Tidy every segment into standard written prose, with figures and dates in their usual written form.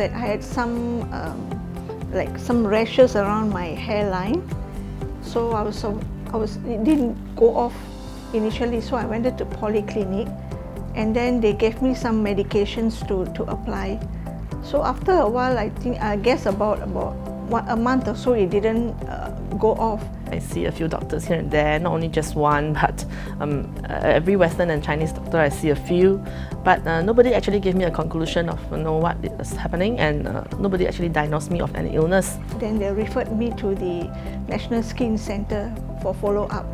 that I had some like some rashes around my hairline. So it didn't go off initially, so I went to polyclinic, and then they gave me some medications to apply. So after a while, I guess about a month or so, it didn't go off. I see a few doctors here and there, not only just one, but every Western and Chinese doctor I see a few, but nobody actually gave me a conclusion of what is happening, and nobody actually diagnosed me of any illness. Then they referred me to the National Skin Center for follow-up.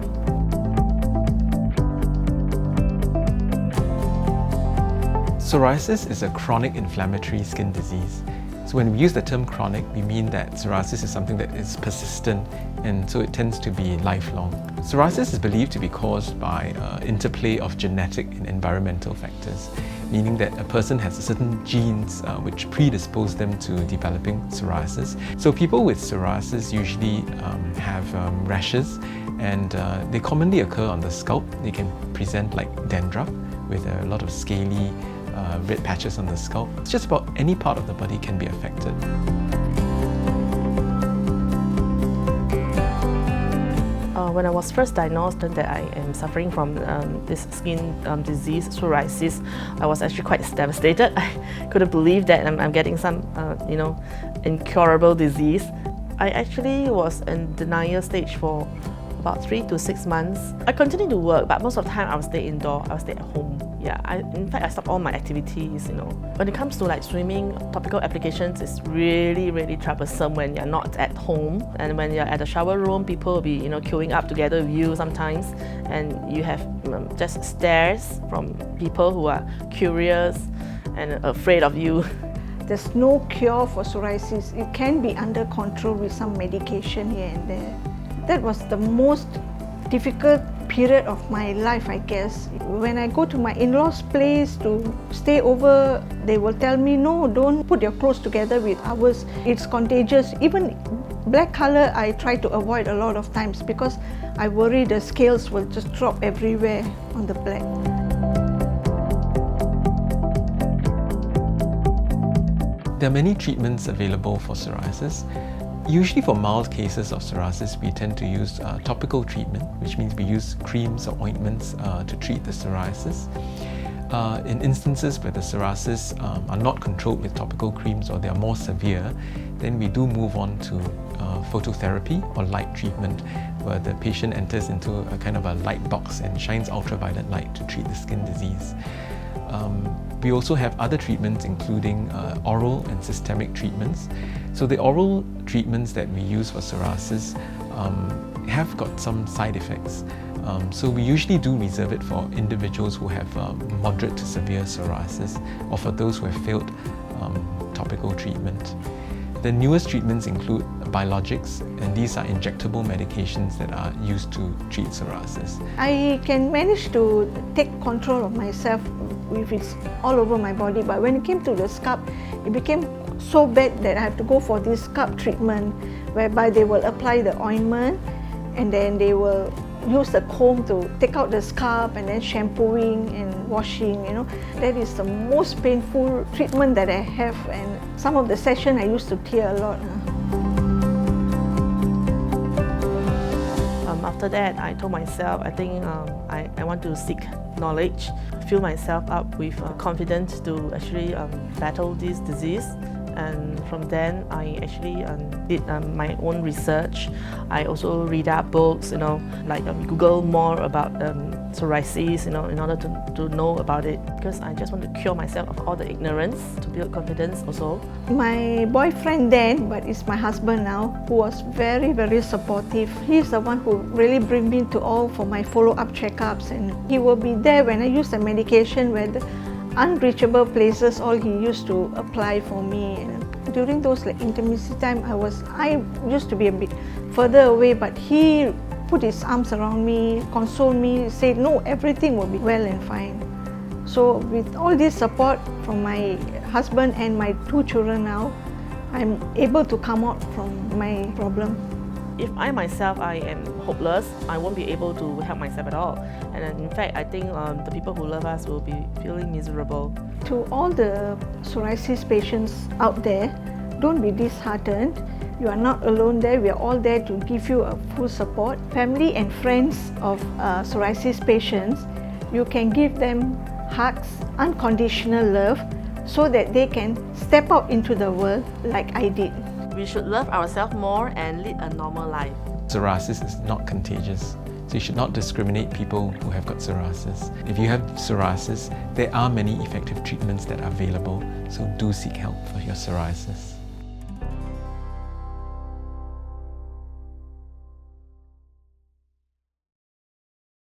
Psoriasis is a chronic inflammatory skin disease. So when we use the term chronic, we mean that psoriasis is something that is persistent, and so it tends to be lifelong. Psoriasis is believed to be caused by interplay of genetic and environmental factors, meaning that a person has certain genes which predispose them to developing psoriasis. So people with psoriasis usually have rashes, and they commonly occur on the scalp. They can present like dandruff with a lot of scaly red patches on the scalp. It's just about any part of the body can be affected. When I was first diagnosed that I am suffering from this skin disease, psoriasis, I was actually quite devastated. I couldn't believe that I'm getting some, incurable disease. I actually was in denial stage for about 3 to 6 months. I continued to work, but most of the time I would stay indoor, I would stay at home. Yeah, in fact, I stopped all my activities, When it comes to like swimming, topical applications is really, really troublesome when you're not at home. And when you're at the shower room, people will be, queuing up together with you sometimes. And you have just stares from people who are curious and afraid of you. There's no cure for psoriasis. It can be under control with some medication here and there. That was the most difficult period of my life, I guess. When I go to my in-laws' place to stay over, they will tell me, no, don't put your clothes together with ours. It's contagious. Even black color, I try to avoid a lot of times because I worry the scales will just drop everywhere on the black. There are many treatments available for psoriasis. Usually for mild cases of psoriasis, we tend to use topical treatment, which means we use creams or ointments to treat the psoriasis. In instances where the psoriasis are not controlled with topical creams or they are more severe, then we do move on to phototherapy or light treatment, where the patient enters into a kind of a light box and shines ultraviolet light to treat the skin disease. We also have other treatments, including oral and systemic treatments. So the oral treatments that we use for psoriasis have got some side effects. So we usually do reserve it for individuals who have moderate to severe psoriasis, or for those who have failed topical treatment. The newest treatments include biologics, and these are injectable medications that are used to treat psoriasis. I can manage to take control of myself if it's all over my body, but when it came to the scalp, it became so bad that I have to go for this scalp treatment, whereby they will apply the ointment and then they will use the comb to take out the scalp, and then shampooing and washing, That is the most painful treatment that I have, and some of the sessions I used to tear a lot. After that, I told myself, I think I want to seek knowledge, fill myself up with confidence to actually battle this disease. And from then, I actually did my own research. I also read up books, Google more about psoriasis, in order to know about it. Because I just want to cure myself of all the ignorance, to build confidence also. My boyfriend then, but it's my husband now, who was very, very supportive. He's the one who really brings me to all for my follow-up checkups, and he will be there when I use the medication, where the unreachable places, all he used to apply for me. And during those intimacy time, I used to be a bit further away, but he put his arms around me, consoled me, said, no, everything will be well and fine. So with all this support from my husband and my 2 children now, I'm able to come out from my problem. if I myself I am hopeless, I won't be able to help myself at all. And in fact, I think the people who love us will be feeling miserable. To all the psoriasis patients out there, don't be disheartened. You are not alone there. We are all there to give you a full support. Family and friends of psoriasis patients, you can give them hugs, unconditional love, so that they can step out into the world like I did. We should love ourselves more and lead a normal life. Psoriasis is not contagious, so you should not discriminate people who have got psoriasis. If you have psoriasis, there are many effective treatments that are available, so do seek help for your psoriasis.